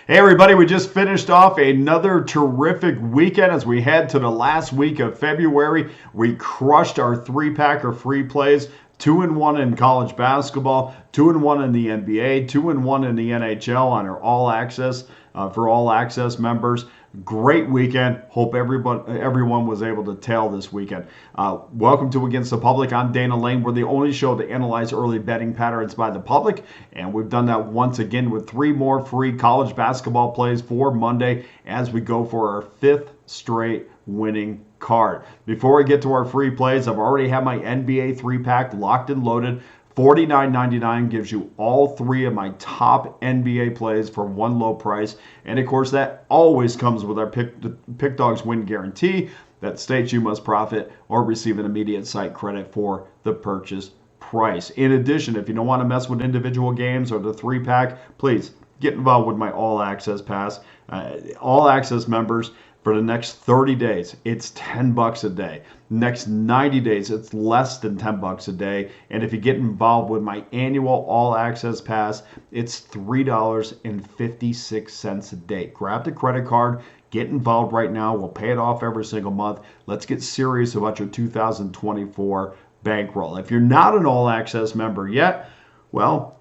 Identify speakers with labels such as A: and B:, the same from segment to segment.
A: Hey everybody, we just finished off another terrific weekend as we head to the last week of February. We crushed our three-pack of free plays. 2-1 in college basketball, 2-1 in the NBA, 2-1 in the NHL on our All Access for All Access members. Great weekend. Hope everyone was able to tail this weekend. Welcome to Against the Public. I'm Dana Lane. We're the only show to analyze early betting patterns by the public, and we've done that once again with 3 more free college basketball plays for Monday as we go for our 5th straight winning card. Before we get to our free plays, I've already had my NBA 3-pack locked and loaded. $49.99 gives you all 3 of my top NBA plays for one low price. And of course, that always comes with our Pick Dawgz win guarantee that states you must profit or receive an immediate site credit for the purchase price. In addition, if you don't want to mess with individual games or the 3-pack, please get involved with my All Access Pass. All Access members, for the next 30 days, it's $10 a day. Next 90 days, it's less than $10 a day. And if you get involved with my annual All Access Pass, it's $3.56 a day. Grab the credit card, get involved right now. We'll pay it off every single month. Let's get serious about your 2024 bankroll. If you're not an All Access member yet, well,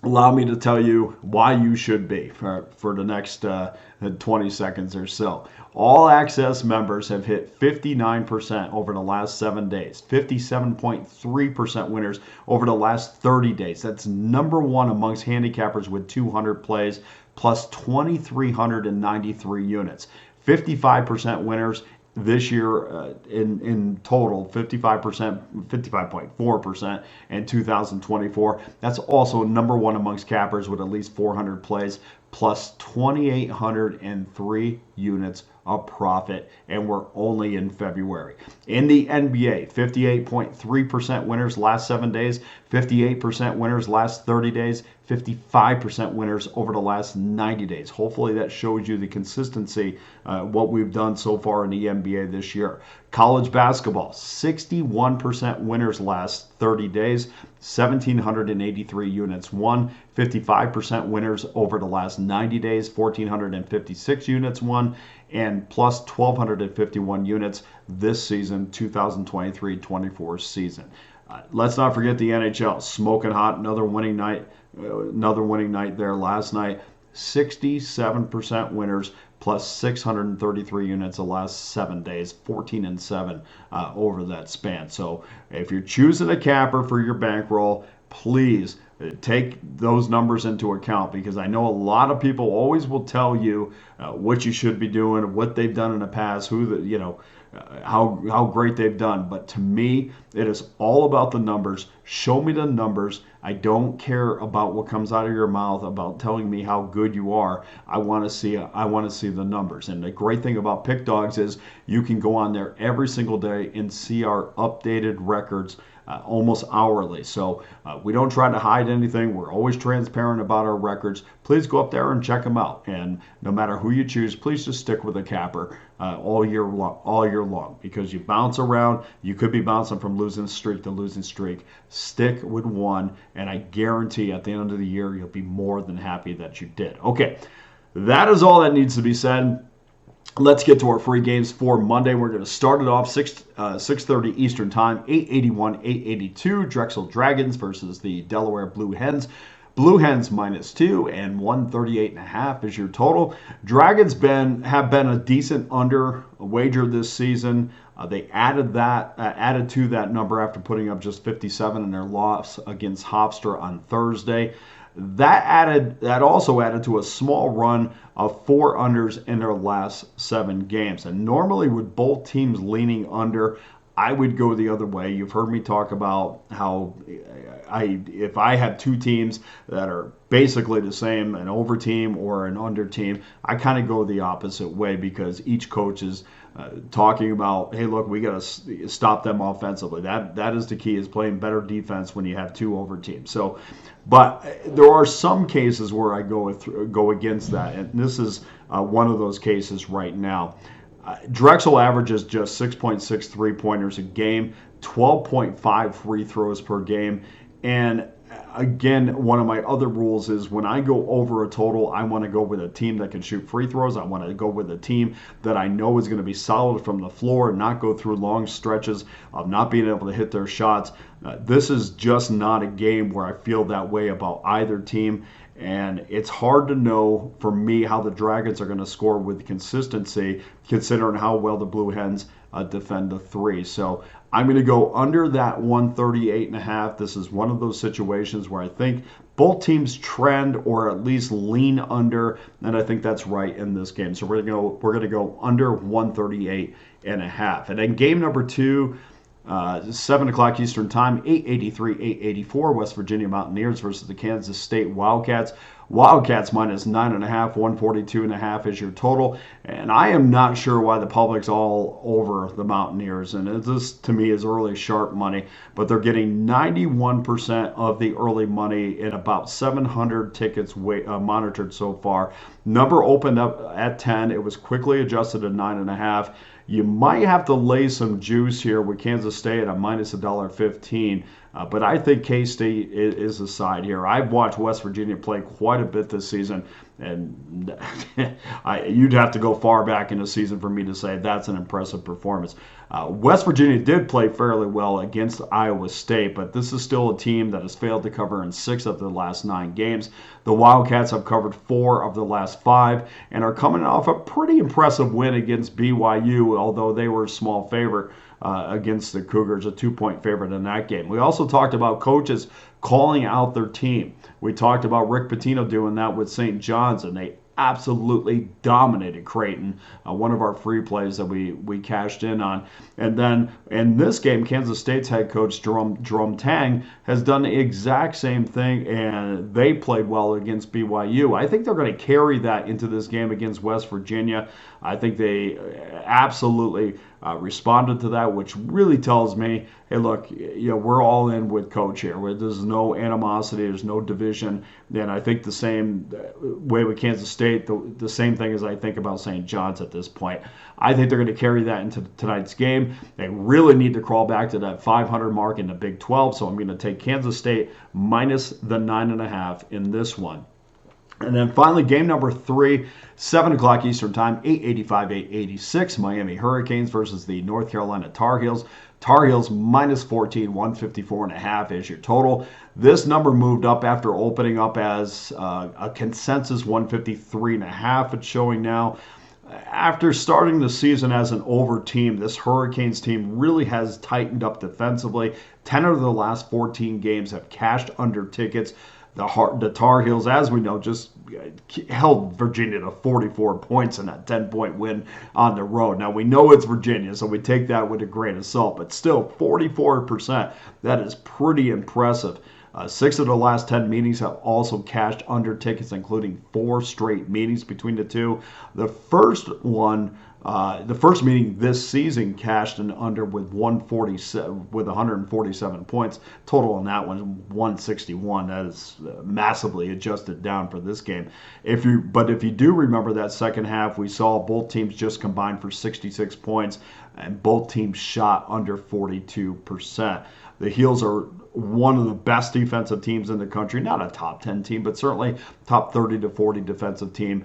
A: allow me to tell you why you should be for the next 20 seconds or so. All Access members have hit 59% over the last 7 days, 57.3% winners over the last 30 days. That's number one amongst handicappers with 200 plays plus 2,393 units. 55% winners this year in total, 55.4% in 2024. That's also number one amongst cappers with at least 400 plays plus 2,803 units of profit, and we're only in February. In the NBA, 58.3% winners last 7 days, 58% winners last 30 days, 55% winners over the last 90 days. Hopefully that shows you the consistency, what we've done so far in the NBA this year. College basketball, 61% winners last 30 days, 1,783 units won. 55% winners over the last 90 days, 1,456 units won, and plus 1,251 units this season, 2023-24 season. Let's not forget the NHL, smoking hot, another winning night there last night. 67% winners plus 633 units the last 7 days, 14-7 over that span. So if you're choosing a capper for your bankroll, please take those numbers into account, because I know a lot of people always will tell you what you should be doing, what they've done in the past, how great they've done. But to me, it is all about the numbers. Show me the numbers. I don't care about what comes out of your mouth about telling me how good you are. I want to see the numbers. And the great thing about Pick Dawgz is you can go on there every single day and see our updated records almost hourly. So we don't try to hide anything. We're always transparent about our records. Please go up there and check them out. And no matter who you choose, please just stick with a capper all year long, because you bounce around. You could be bouncing from losing streak to losing streak. Stick with one, and I guarantee at the end of the year you'll be more than happy that you did. Okay, that is all that needs to be said. Let's get to our free games for Monday. We're going to start it off 6:30 Eastern Time, 881, 882. Drexel Dragons versus the Delaware Blue Hens. Blue Hens -2 and 138.5 is your total. Dragons have been a decent under wager this season. They added to that number after putting up just 57 in their loss against Hofstra on Thursday. That also added to a small run of 4 unders in their last 7 games. And normally with both teams leaning under, I would go the other way. You've heard me talk about how if I have 2 teams that are basically the same, an over team or an under team, I kind of go the opposite way, because each coach is talking about, hey, look, we got to stop them offensively. That is the key, is playing better defense when you have 2 over teams. So, but there are some cases where I go against that, and this is one of those cases right now. Drexel averages just 6.6 3-pointers a game, 12.5 free throws per game, and again, one of my other rules is when I go over a total, I want to go with a team that can shoot free throws. I want to go with a team that I know is going to be solid from the floor and not go through long stretches of not being able to hit their shots. This is just not a game where I feel that way about either team. And it's hard to know for me how the Dragons are going to score with consistency, considering how well the Blue Hens defend the three. So I'm going to go under that 138.5. This is one of those situations where I think both teams trend or at least lean under, and I think that's right in this game. So we're going to go under 138.5. And then game number 2. 7 o'clock Eastern Time, 883, 884, West Virginia Mountaineers versus the Kansas State Wildcats. Wildcats minus 9.5, 142.5 is your total. And I am not sure why the public's all over the Mountaineers. And this, to me, is early sharp money. But they're getting 91% of the early money in about 700 tickets monitored so far. Number opened up at 10. It was quickly adjusted to 9.5. You might have to lay some juice here with Kansas State at minus $1.15. But I think K-State is the side here. I've watched West Virginia play quite a bit this season, and you'd have to go far back in the season for me to say that's an impressive performance. West Virginia did play fairly well against Iowa State, but this is still a team that has failed to cover in 6 of the last 9 games. The Wildcats have covered 4 of the last 5 and are coming off a pretty impressive win against BYU, although they were a small favorite against the Cougars, a 2-point favorite in that game. We also talked about coaches calling out their team. We talked about Rick Pitino doing that with St. John's, and they absolutely dominated Creighton, one of our free plays that we cashed in on. And then in this game, Kansas State's head coach Jerome Tang has done the exact same thing, and they played well against BYU. I think they're going to carry that into this game against West Virginia. I think they absolutely responded to that, which really tells me, hey, look, we're all in with Coach here. There's no animosity, there's no division, and I think the same way with Kansas State, the same thing as I think about St. John's at this point. I think they're going to carry that into tonight's game. They really need to crawl back to that 500 mark in the Big 12, so I'm going to take Kansas State minus the 9.5 in this one. And then finally, game number 3, 7 o'clock Eastern Time, 885, 886, Miami Hurricanes versus the North Carolina Tar Heels. Tar Heels minus 14, 154.5 is your total. This number moved up after opening up as a consensus 153.5. It's showing now. After starting the season as an over team, this Hurricanes team really has tightened up defensively. 10 of the last 14 games have cashed under tickets. The Tar Heels, as we know, just held Virginia to 44 points in that 10-point win on the road. Now, we know it's Virginia, so we take that with a grain of salt, but still, 44%, that is pretty impressive. 6 of the last 10 meetings have also cashed under tickets, including 4 straight meetings between the two. The first meeting this season cashed an under with 147 points. Total on that one 161. That is massively adjusted down for this game. If you do remember that second half, we saw both teams just combined for 66 points, and both teams shot under 42%. The Heels are one of the best defensive teams in the country. Not a top 10 team, but certainly top 30 to 40 defensive team.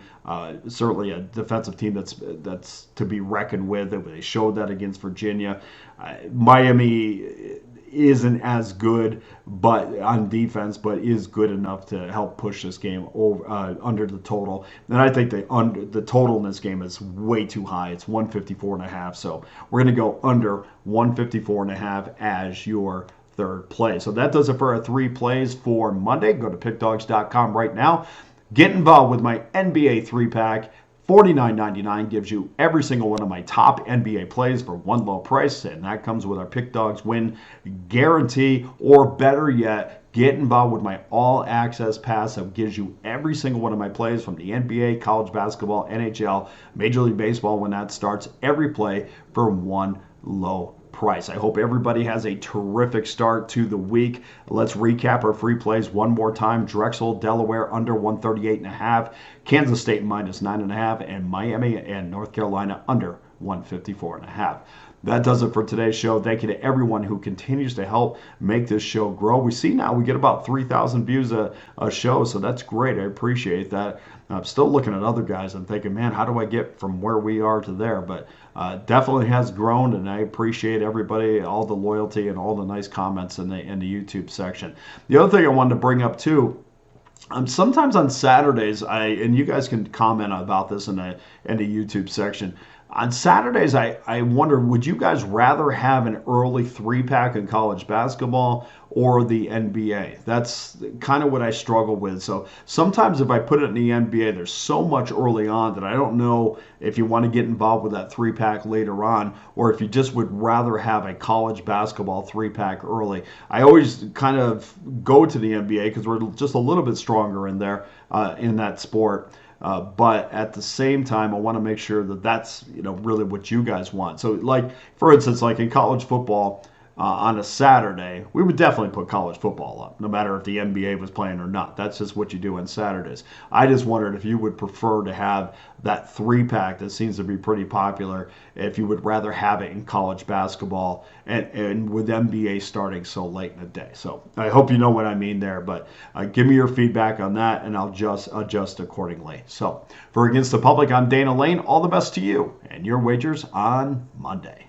A: Certainly a defensive team that's to be reckoned with. They showed that against Virginia. Miami isn't as good on defense, but is good enough to help push this game over under the total. And I think the total in this game is way too high. It's 154.5. So we're going to go under 154.5 as your third play. So that does it for our 3 plays for Monday. Go to pickdawgz.com right now. Get involved with my NBA 3-pack. $49.99 gives you every single one of my top NBA plays for one low price, and that comes with our Pick Dawgz win guarantee. Or better yet, get involved with my all-access pass that gives you every single one of my plays from the NBA, college basketball, NHL, Major League Baseball when that starts, every play for one low price. I hope everybody has a terrific start to the week. Let's recap our free plays one more time. Drexel, Delaware under 138.5, Kansas State minus 9.5, and Miami and North Carolina under 154.5. That does it for today's show. Thank you to everyone who continues to help make this show grow. We see now we get about 3,000 views a show, so that's great. I appreciate that. I'm still looking at other guys and thinking, man, how do I get from where we are to there? But definitely has grown, and I appreciate everybody, all the loyalty and all the nice comments in the YouTube section. The other thing I wanted to bring up too, sometimes on Saturdays, and you guys can comment about this in the YouTube section. On Saturdays, I wonder, would you guys rather have an early 3-pack in college basketball or the NBA? That's kind of what I struggle with. So sometimes if I put it in the NBA, there's so much early on that I don't know if you want to get involved with that 3-pack later on, or if you just would rather have a college basketball 3-pack early. I always kind of go to the NBA because we're just a little bit stronger in there, in that sport. But at the same time, I want to make sure that that's really what you guys want. So, like for instance, like in college football on a Saturday, we would definitely put college football up, no matter if the NBA was playing or not. That's just what you do on Saturdays. I just wondered if you would prefer to have that 3-pack that seems to be pretty popular, if you would rather have it in college basketball and with NBA starting so late in the day. So I hope you know what I mean there, but give me your feedback on that and I'll just adjust accordingly. So for Against the Public, I'm Dana Lane. All the best to you and your wagers on Monday.